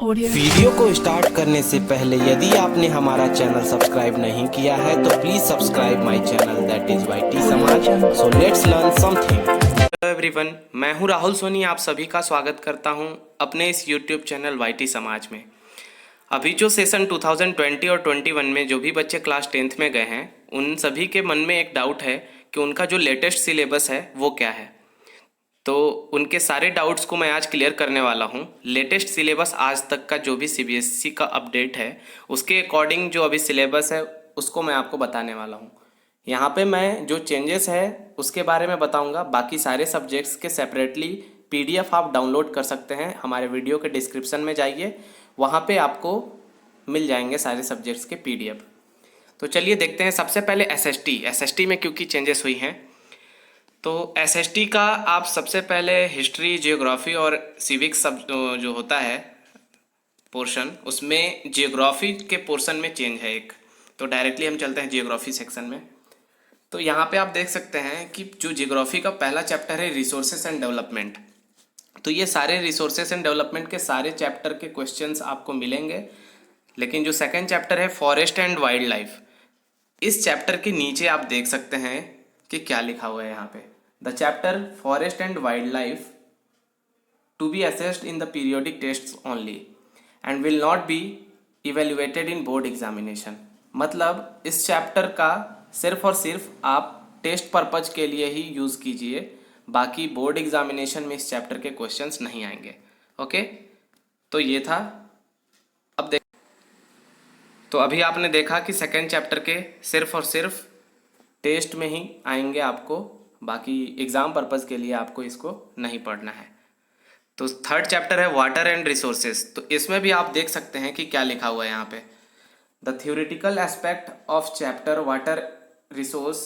Audio. Video को start करने से पहले यदि आपने हमारा चैनल सब्सक्राइब नहीं किया है तो please subscribe my channel that is YT Samaj. So let's learn something. Hello everyone, मैं हूं राहुल सोनी। आप सभी का स्वागत करता हूं अपने इस यूट्यूब चैनल वाईटी समाज में। अभी जो सेशन 2020 और 21 में जो भी बच्चे क्लास 10th में गए हैं उन सभी के मन में एक डाउट है कि उनका जो लेटेस्ट सिलेबस है वो क्या है। तो उनके सारे डाउट्स को मैं आज क्लियर करने वाला हूँ। लेटेस्ट सिलेबस आज तक का जो भी सीबीएसई का अपडेट है उसके अकॉर्डिंग जो अभी सिलेबस है उसको मैं आपको बताने वाला हूँ। यहाँ पे मैं जो चेंजेस है उसके बारे में बताऊँगा। बाकी सारे सब्जेक्ट्स के सेपरेटली पीडीएफ आप डाउनलोड कर सकते हैं। हमारे वीडियो के डिस्क्रिप्शन में जाइए, वहाँ पे आपको मिल जाएंगे सारे सब्जेक्ट्स के पीडीएफ। तो चलिए देखते हैं। सबसे पहले एसएसटी में क्योंकि चेंजेस हुई हैं तो एसएसटी का आप सबसे पहले हिस्ट्री, जियोग्राफी और सिविक्स सब जो होता है पोर्शन, उसमें जियोग्राफी के पोर्शन में चेंज है एक। तो डायरेक्टली हम चलते हैं जियोग्राफी सेक्शन में। तो यहाँ पे आप देख सकते हैं कि जो जियोग्राफी का पहला चैप्टर है रिसोर्सेस एंड डेवलपमेंट, तो ये सारे रिसोर्सेस एंड डेवलपमेंट के सारे चैप्टर के क्वेश्चंस आपको मिलेंगे। लेकिन जो सेकंड चैप्टर है फॉरेस्ट एंड वाइल्ड लाइफ, इस चैप्टर के नीचे आप देख सकते हैं कि क्या लिखा हुआ है यहाँ पे। The chapter forest and wildlife to be assessed in the periodic test only and will not be evaluated in board examination. मतलब इस चैप्टर का सिर्फ और सिर्फ आप टेस्ट पर्पज के लिए ही यूज़ कीजिए, बाकी बोर्ड एग्जामिनेशन में इस चैप्टर के क्वेश्चंस नहीं आएंगे। ओके, तो ये था। अब देख, तो अभी आपने देखा कि सेकेंड चैप्टर के सिर्फ और सिर्फ टेस्ट में ही आएंगे आपको, बाकी एग्ज़ाम पर्पज़ के लिए आपको इसको नहीं पढ़ना है। तो थर्ड चैप्टर है वाटर एंड रिसोर्सेज। तो इसमें भी आप देख सकते हैं कि क्या लिखा हुआ है यहाँ पे। The theoretical aspect of chapter water resource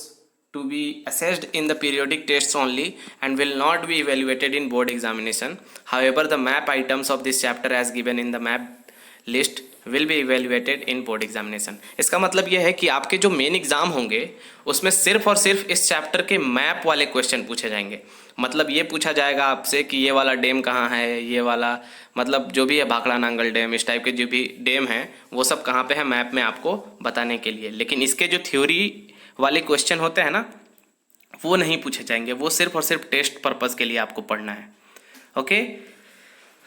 to be assessed in the periodic test only and will not be evaluated in board examination. However the map items of this chapter as given in the map list will be evaluated in board examination. इसका मतलब यह है कि आपके जो main exam होंगे उसमें सिर्फ और सिर्फ इस चैप्टर के मैप वाले क्वेश्चन पूछे जाएंगे। मतलब ये पूछा जाएगा आपसे कि ये वाला डैम कहाँ है, ये वाला मतलब जो भी है भाखड़ा नांगल डैम, इस टाइप के जो भी डैम हैं वो सब कहाँ पे है मैप में आपको बताने के लिए। लेकिन इसके जो थ्योरी वाले क्वेश्चन होते हैं ना वो नहीं पूछे जाएंगे, वो सिर्फ और सिर्फ टेस्ट पर्पज़ के लिए आपको पढ़ना है। ओके,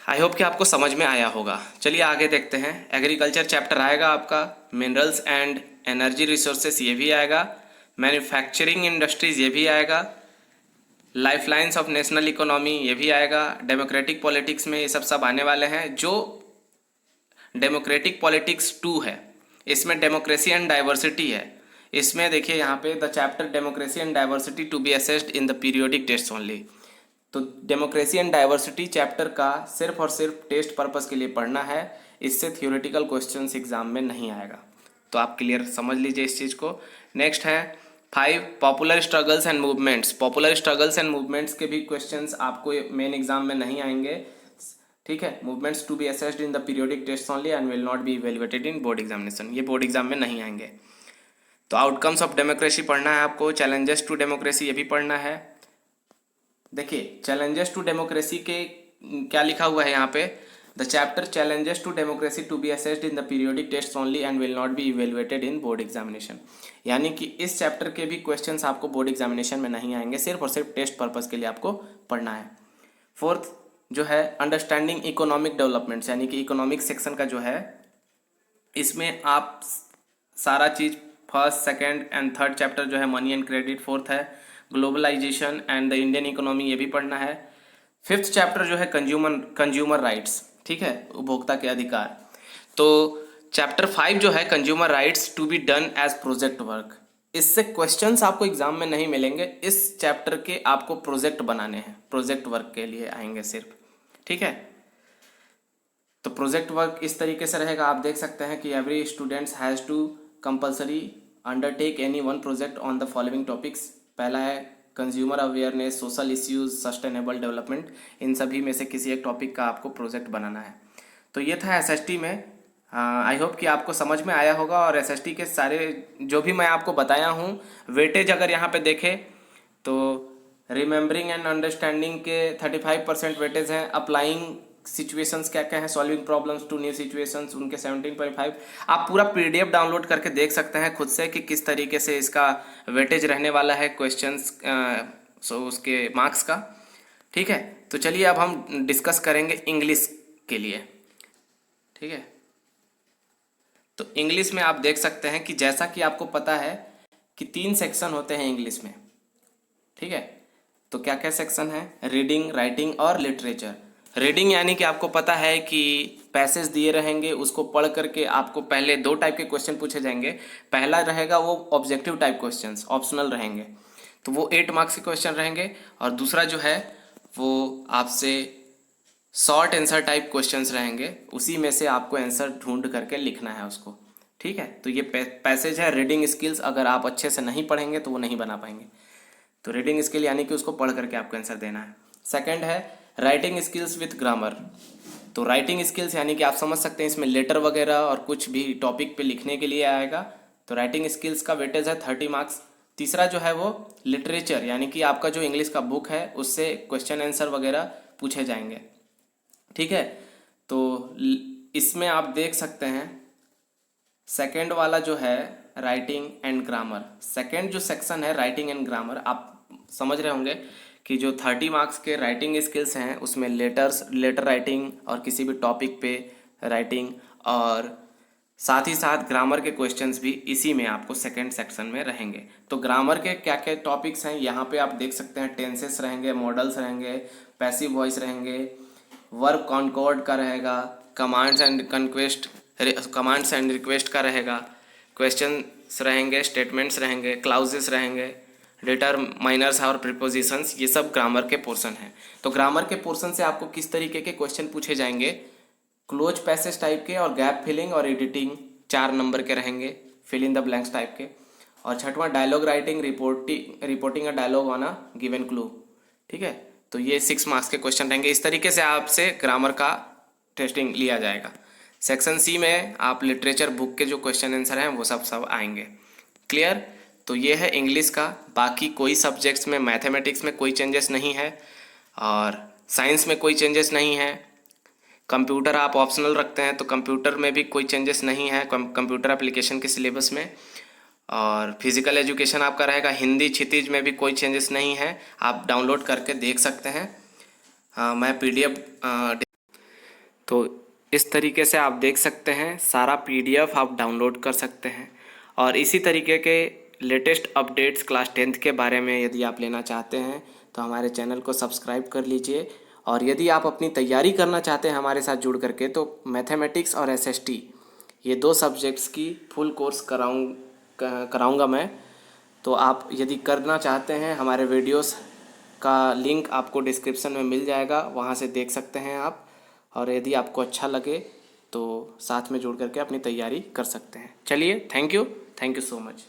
आई होप कि आपको समझ में आया होगा। चलिए आगे देखते हैं। एग्रीकल्चर चैप्टर आएगा आपका, मिनरल्स एंड एनर्जी रिसोर्सेस ये भी आएगा, मैन्युफैक्चरिंग इंडस्ट्रीज ये भी आएगा, लाइफलाइंस ऑफ नेशनल इकोनॉमी ये भी आएगा, डेमोक्रेटिक पॉलिटिक्स में ये सब आने वाले हैं। जो डेमोक्रेटिक पॉलिटिक्स 2 है इसमें डेमोक्रेसी एंड डाइवर्सिटी है। इसमें देखिए यहाँ पे the chapter democracy and diversity to be assessed in the periodic test only. तो डेमोक्रेसी एंड डाइवर्सिटी चैप्टर का सिर्फ और सिर्फ टेस्ट पर्पस के लिए पढ़ना है, इससे थियोरेटिकल क्वेश्चंस एग्जाम में नहीं आएगा। तो आप क्लियर समझ लीजिए इस चीज़ को। नेक्स्ट है 5 popular struggles and movements. Popular struggles and movements के भी क्वेश्चंस आपको मेन एग्जाम में नहीं आएंगे, ठीक है। Movements to be assessed in the periodic test only and will not be evaluated in board examination, ये बोर्ड एग्जाम में नहीं आएंगे। तो आउटकम्स ऑफ डेमोक्रेसी पढ़ना है आपको, चैलेंजेस टू डेमोक्रेसी ये भी पढ़ना है। देखिए चैलेंजेस टू डेमोक्रेसी के क्या लिखा हुआ है यहाँ पे, the chapter challenges to democracy to be assessed in the periodic test only and will not be evaluated in board examination. यानी कि इस चैप्टर के भी क्वेश्चंस आपको बोर्ड एग्जामिनेशन में नहीं आएंगे, सिर्फ और सिर्फ टेस्ट पर्पस के लिए आपको पढ़ना है। फोर्थ जो है अंडरस्टैंडिंग इकोनॉमिक डेवलपमेंट्स, यानी कि इकोनॉमिक सेक्शन का जो है इसमें आप सारा चीज़ first, second and third chapter जो है मनी एंड क्रेडिट, फोर्थ है globalisation and the Indian economy ये भी पढ़ना है। फिफ्थ चैप्टर जो है कंज्यूमर राइट्स, ठीक है, उपभोक्ता के अधिकार। तो चैप्टर 5 जो है consumer rights to be done as project work, इससे क्वेश्चंस आपको एग्जाम में नहीं मिलेंगे। इस चैप्टर के आपको प्रोजेक्ट बनाने हैं, प्रोजेक्ट वर्क के लिए आएंगे सिर्फ, ठीक है। तो प्रोजेक्ट वर्क इस तरीके से रहेगा, आप देख सकते हैं कि every students has to compulsory undertake any one project on the following topics. पहला है consumer awareness, social issues, sustainable development, इन सभी में से किसी एक टॉपिक का आपको प्रोजेक्ट बनाना है। तो ये था एसएसटी में। आई होप कि आपको समझ में आया होगा। और एसएसटी के सारे जो भी मैं आपको बताया हूँ, वेटेज अगर यहाँ पे देखें तो रिमेंबरिंग एंड अंडरस्टैंडिंग के 35% वेटेज हैं, अप्लाइंग सिचुएशंस क्या क्या हैं, solving problems to new situations, उनके 17.5। आप पूरा पीडीएफ डाउनलोड करके देख सकते हैं खुद से कि किस तरीके से इसका वेटेज रहने वाला है क्वेश्चंस, उसके मार्क्स का। ठीक है, तो चलिए अब हम डिस्कस करेंगे इंग्लिश के लिए। ठीक है, तो इंग्लिश में आप देख सकते हैं कि जैसा कि आपको पता है कि 3 सेक्शन होते हैं इंग्लिश में। ठीक है, तो क्या क्या सेक्शन है, रीडिंग, राइटिंग और लिटरेचर। रीडिंग यानी कि आपको पता है कि पैसेज दिए रहेंगे, उसको पढ़ करके आपको पहले 2 टाइप के क्वेश्चन पूछे जाएंगे। पहला रहेगा वो ऑब्जेक्टिव टाइप क्वेश्चंस, ऑप्शनल रहेंगे, तो वो 8 मार्क्स के क्वेश्चन रहेंगे। और दूसरा जो है वो आपसे शॉर्ट आंसर टाइप क्वेश्चंस रहेंगे, उसी में से आपको आंसर ढूंढ करके लिखना है उसको। ठीक है, तो ये पैसेज है रीडिंग स्किल्स, अगर आप अच्छे से नहीं पढ़ेंगे तो वो नहीं बना पाएंगे। तो रीडिंग स्किल यानी कि उसको पढ़ करके आपको आंसर देना है। सेकंड है राइटिंग स्किल्स विथ ग्रामर। तो राइटिंग स्किल्स यानी कि आप समझ सकते हैं इसमें लेटर वगैरह और कुछ भी टॉपिक पे लिखने के लिए आएगा, तो राइटिंग स्किल्स का वेटेज है 30 मार्क्स। तीसरा जो है वो लिटरेचर, यानी कि आपका जो इंग्लिश का बुक है उससे क्वेश्चन आंसर वगैरह पूछे जाएंगे। ठीक है, तो इसमें आप देख सकते हैं सेकंड वाला जो है राइटिंग एंड ग्रामर, सेकंड जो सेक्शन है राइटिंग एंड ग्रामर, आप समझ रहे होंगे कि जो 30 मार्क्स के राइटिंग स्किल्स हैं उसमें लेटर राइटिंग और किसी भी टॉपिक पे राइटिंग, और साथ ही साथ ग्रामर के क्वेश्चंस भी इसी में आपको सेकंड सेक्शन में रहेंगे। तो ग्रामर के क्या क्या टॉपिक्स हैं यहाँ पे आप देख सकते हैं, टेंसेस रहेंगे, मॉडल्स रहेंगे, पैसिव वॉइस रहेंगे, वर्ब कॉन्कॉर्ड का रहेगा, कमांड्स एंड रिक्वेस्ट का रहेगा, क्वेश्चंस रहेंगे, स्टेटमेंट्स रहेंगे, क्लाउजेस रहेंगे, डिटरमाइनर्स और प्रीपोजिशंस, ये सब ग्रामर के पोर्शन हैं। तो ग्रामर के पोर्शन से आपको किस तरीके के क्वेश्चन पूछे जाएंगे, क्लोज पैसेज टाइप के और गैप फिलिंग और एडिटिंग 4 नंबर के रहेंगे, fill in the blanks type के। और छठवां dialogue writing, reporting a dialogue on a given clue. ठीक है, तो ये 6 मार्क्स के क्वेश्चन रहेंगे। इस तरीके से आपसे ग्रामर का टेस्टिंग लिया जाएगा। सेक्शन सी में आप लिटरेचर बुक के जो क्वेश्चन आंसर हैं वो सब आएंगे। क्लियर, तो ये है इंग्लिश का। बाकी कोई सब्जेक्ट्स में, मैथमेटिक्स में कोई चेंजेस नहीं है और साइंस में कोई चेंजेस नहीं है। कंप्यूटर आप ऑप्शनल रखते हैं तो कंप्यूटर में भी कोई चेंजेस नहीं है कंप्यूटर एप्लीकेशन के सिलेबस में। और फिजिकल एजुकेशन आपका रहेगा, हिंदी क्षितिज में भी कोई चेंजेस नहीं है, आप डाउनलोड करके देख सकते हैं। मैं पीडीएफ, तो इस तरीके से आप देख सकते हैं, सारा पीडीएफ आप डाउनलोड कर सकते हैं। और इसी तरीके के लेटेस्ट अपडेट्स क्लास 10th के बारे में यदि आप लेना चाहते हैं तो हमारे चैनल को सब्सक्राइब कर लीजिए। और यदि आप अपनी तैयारी करना चाहते हैं हमारे साथ जुड़ करके, तो मैथमेटिक्स और एसएसटी ये 2 सब्जेक्ट्स की फुल कोर्स कराऊंगा मैं। तो आप यदि करना चाहते हैं, हमारे वीडियोस का लिंक आपको डिस्क्रिप्शन में मिल जाएगा, वहाँ से देख सकते हैं आप। और यदि आपको अच्छा लगे तो साथ में जुड़ करके अपनी तैयारी कर सकते हैं। चलिए, थैंक यू सो मच।